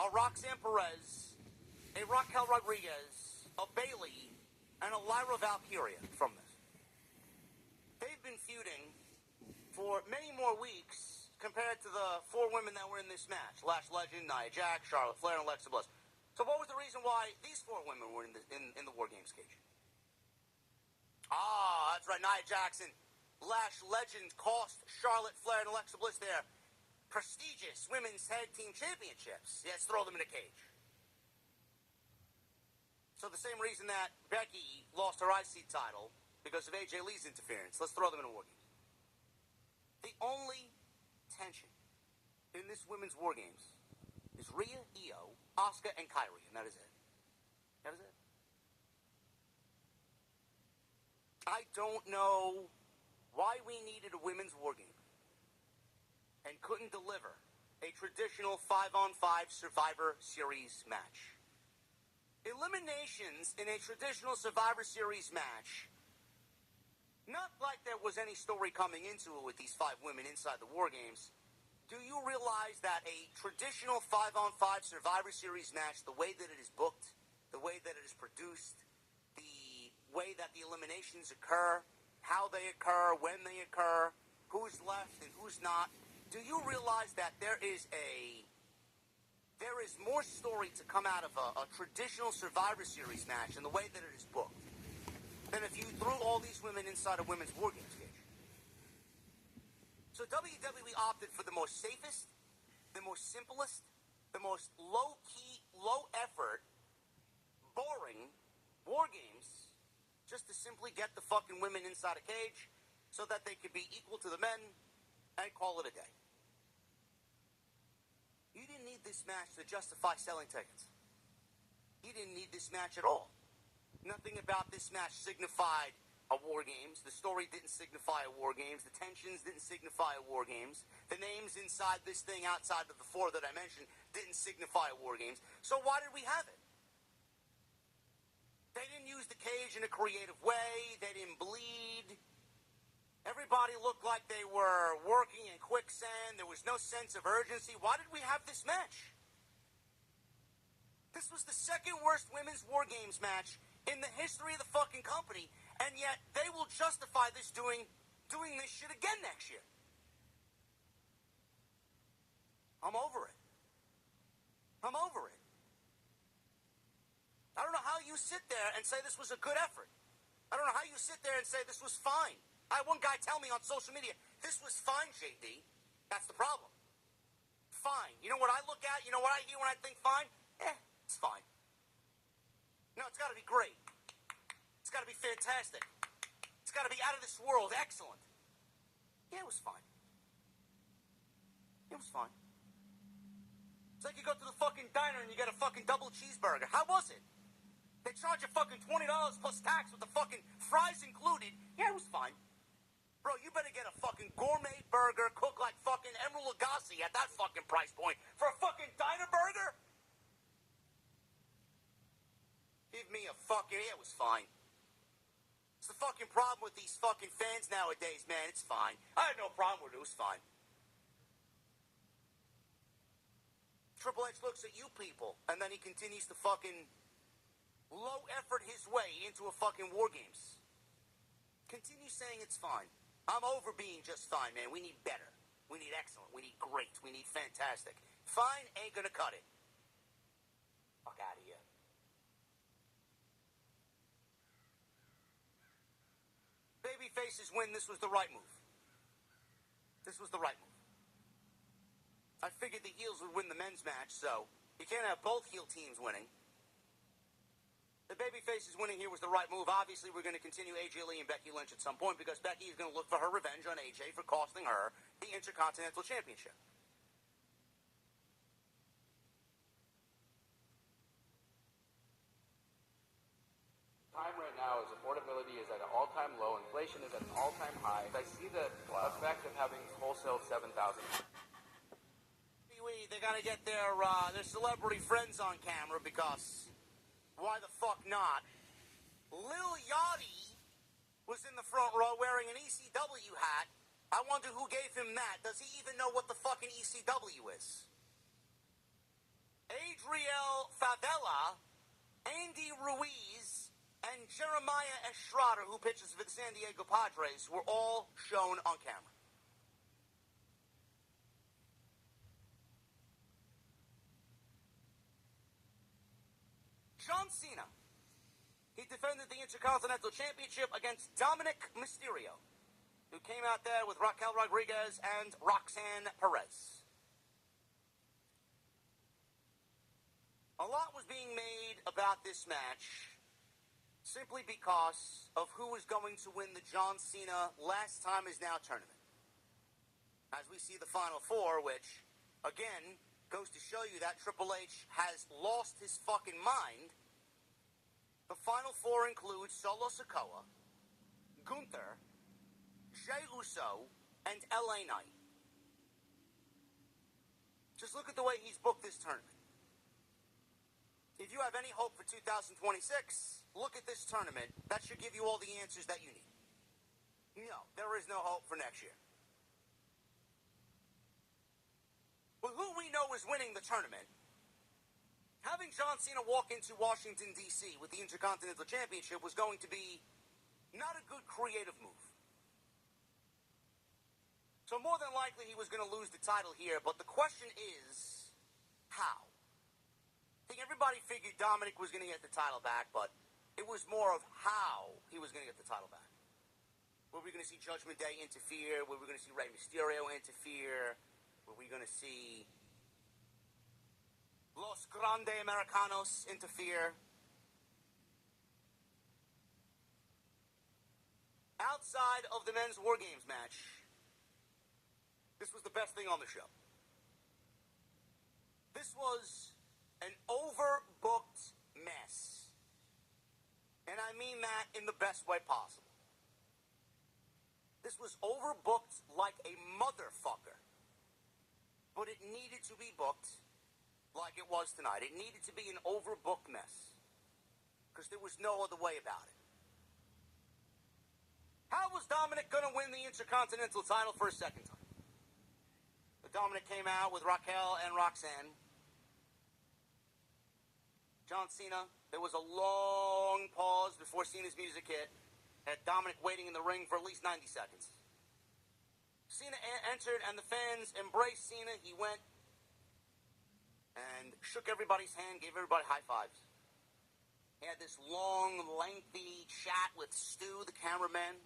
a Roxanne Perez, a Raquel Rodriguez, a Bayley, and a Lyra Valkyria from this. They've been feuding for many more weeks compared to the 4 women that were in this match. Lash Legend, Nia Jax, Charlotte Flair, and Alexa Bliss. So what was the reason why these 4 women were in the War Games cage? Ah, that's right, Nia Jax and Lash Legend cost Charlotte Flair and Alexa Bliss their prestigious Women's Tag Team Championships. Yes, throw them in a cage. So the same reason that Becky lost her IC title because of AJ Lee's interference. Let's throw them in a War Games. The only tension in this women's War Games is Rhea, Io, Asuka, and Kairi, and that is it. That is it. I don't know why we needed a women's War Game and couldn't deliver a traditional 5-on-5 Survivor Series match. Eliminations in a traditional Survivor Series match, not like there was any story coming into it with these 5 women inside the War Games. Do you realize that a traditional 5-on-5 Survivor Series match, the way that it is booked, the way that it is produced, the way that the eliminations occur, how they occur, when they occur, who's left and who's not, do you realize that there is more story to come out of a traditional Survivor Series match and the way that it is booked than if you threw all these women inside a women's War Games cage? So WWE opted for the most safest, the most simplest, the most low-key, low-effort, boring War Games just to simply get the fucking women inside a cage so that they could be equal to the men and call it a day. You didn't need this match to justify selling tickets. You didn't need this match at all. Nothing about this match signified a War Games. The story didn't signify a War Games. The tensions didn't signify a War Games. The names inside this thing outside of the 4 that I mentioned didn't signify a War Games. So why did we have it? They didn't use the cage in a creative way. They didn't bleed. Everybody looked like they were working in quicksand. There was no sense of urgency. Why did we have this match? This was the 2nd worst women's War Games match in the history of the fucking company, and yet they will justify this doing this shit again next year. I'm over it. I'm over it. I don't know how you sit there and say this was a good effort. I don't know how you sit there and say this was fine. I had one guy tell me on social media, this was fine, JD. That's the problem. Fine. You know what I look at? You know what I hear when I think fine? It's fine. No, it's got to be great. It's got to be fantastic. It's got to be out of this world. Excellent. Yeah, it was fine. It was fine. It's like you go to the fucking diner and you get a fucking double cheeseburger. How was it? They charge you fucking $20 plus tax with the fucking fries included. Yeah, it was fine. Bro, you better get a fucking gourmet burger cooked like fucking Emeril Lagasse at that fucking price point for a fucking diner burger? Give me a fucking... Yeah, it was fine. It's the fucking problem with these fucking fans nowadays, man. It's fine. I had no problem with it. It was fine. Triple H looks at you people, and then he continues to fucking low effort his way into a fucking War Games. Continue saying it's fine. I'm over being just fine, man. We need better. We need excellent. We need great. We need fantastic. Fine ain't gonna cut it. Fuck out of here. Babyfaces win. This was the right move. This was the right move. I figured the heels would win the men's match, so you can't have both heel teams winning. The babyfaces winning here was the right move. Obviously, we're going to continue AJ Lee and Becky Lynch at some point because Becky is going to look for her revenge on AJ for costing her the Intercontinental Championship. Time right now is affordability is at an all-time low, inflation is at an all-time high. I see the effect of having wholesale 7,000. They got to get their celebrity friends on camera because why the fuck not? Lil Yachty was in the front row wearing an ECW hat. I wonder who gave him that. Does he even know what the fucking ECW is? AJ Favela, Andy Ruiz, and Jeremiah Estrada, who pitches for the San Diego Padres, were all shown on camera. John Cena. He defended the Intercontinental Championship against Dominic Mysterio, who came out there with Raquel Rodriguez and Roxanne Perez. A lot was being made about this match simply because of who was going to win the John Cena Last Time Is Now tournament. As we see the Final Four, which, again, goes to show you that Triple H has lost his fucking mind. The Final Four includes Solo Sikoa, Gunther, Jey Uso, and LA Knight. Just look at the way he's booked this tournament. If you have any hope for 2026, look at this tournament. That should give you all the answers that you need. No, there is no hope for next year. But who we know is winning the tournament, having John Cena walk into Washington, D.C. with the Intercontinental Championship was going to be not a good creative move. So more than likely he was going to lose the title here, but the question is, how? I think everybody figured Dominic was going to get the title back, but it was more of how he was going to get the title back. Were we going to see Judgment Day interfere? Were we going to see Rey Mysterio interfere? Were we going to see Los Grande Americanos interfere? Outside of the men's War Games match, this was the best thing on the show. This was an overbooked mess. And I mean that in the best way possible. This was overbooked like a motherfucker. But it needed to be booked like it was tonight. It needed to be an overbooked mess. Because there was no other way about it. How was Dominic going to win the Intercontinental title for a second time? Dominic came out with Raquel and Roxanne. John Cena, there was a long pause before Cena's music hit. Had Dominic waiting in the ring for at least 90 seconds. Cena entered and the fans embraced Cena. He went and shook everybody's hand, gave everybody high fives. He had this long, lengthy chat with Stu, the cameraman.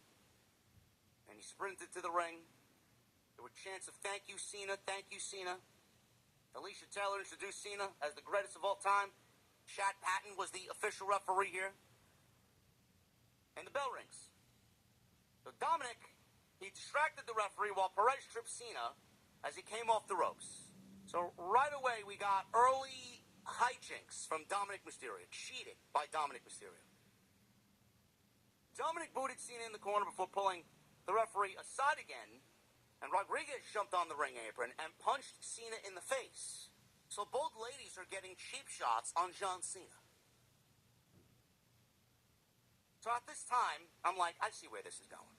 And he sprinted to the ring. There were chants of thank you, Cena, thank you, Cena. Alicia Taylor introduced Cena as the greatest of all time. Chad Patton was the official referee here. And the bell rings. So Dominic, he distracted the referee while Perez tripped Cena as he came off the ropes. So right away we got early hijinks from Dominic Mysterio. Cheated by Dominic Mysterio. Dominic booted Cena in the corner before pulling the referee aside again. And Rodriguez jumped on the ring apron and punched Cena in the face. So both ladies are getting cheap shots on John Cena. So at this time, I'm like, I see where this is going.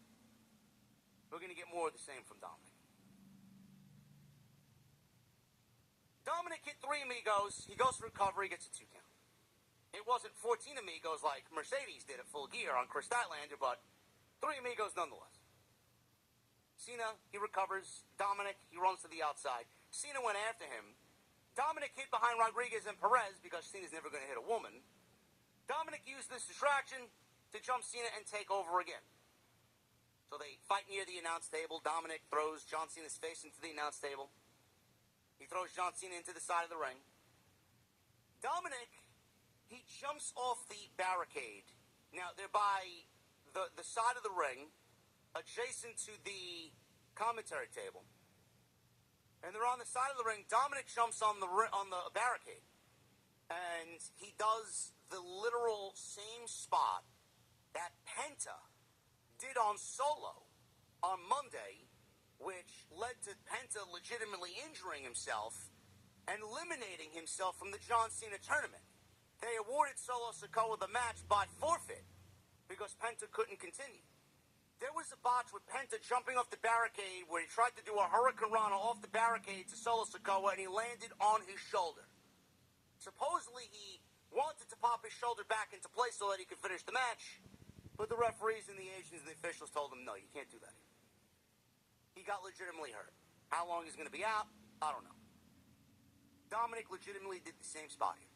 We're going to get more of the same from Dominic. Dominic hit 3 amigos. He goes for recovery, gets a 2 count. It wasn't 14 amigos like Mercedes did at Full Gear on Chris Statlander, but 3 amigos nonetheless. Cena, he recovers. Dominic, he runs to the outside. Cena went after him. Dominic hid behind Rodriguez and Perez because Cena's never going to hit a woman. Dominic used this distraction to jump Cena and take over again. So they fight near the announce table. Dominic throws John Cena's face into the announce table. He throws John Cena into the side of the ring. Dominic, he jumps off the barricade. Now, they're by the side of the ring, adjacent to the commentary table. And they're on the side of the ring. Dominic jumps on the barricade. And he does the literal same spot that Penta did on Solo on Monday, which led to Penta legitimately injuring himself and eliminating himself from the John Cena tournament. They awarded Solo Sikoa the match by forfeit because Penta couldn't continue. There was a botch with Penta jumping off the barricade where he tried to do a hurricanrana off the barricade to Solo Sikoa and he landed on his shoulder. Supposedly he pop his shoulder back into place so that he could finish the match. But the referees and the agents and the officials told him, no, you can't do that. He got legitimately hurt. How long he's going to be out, I don't know. Dominic legitimately did the same spot here.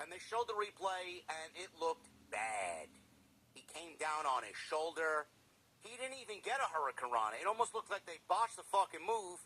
And they showed the replay, and it looked bad. He came down on his shoulder. He didn't even get a hurricanrana. It almost looked like they botched the fucking move.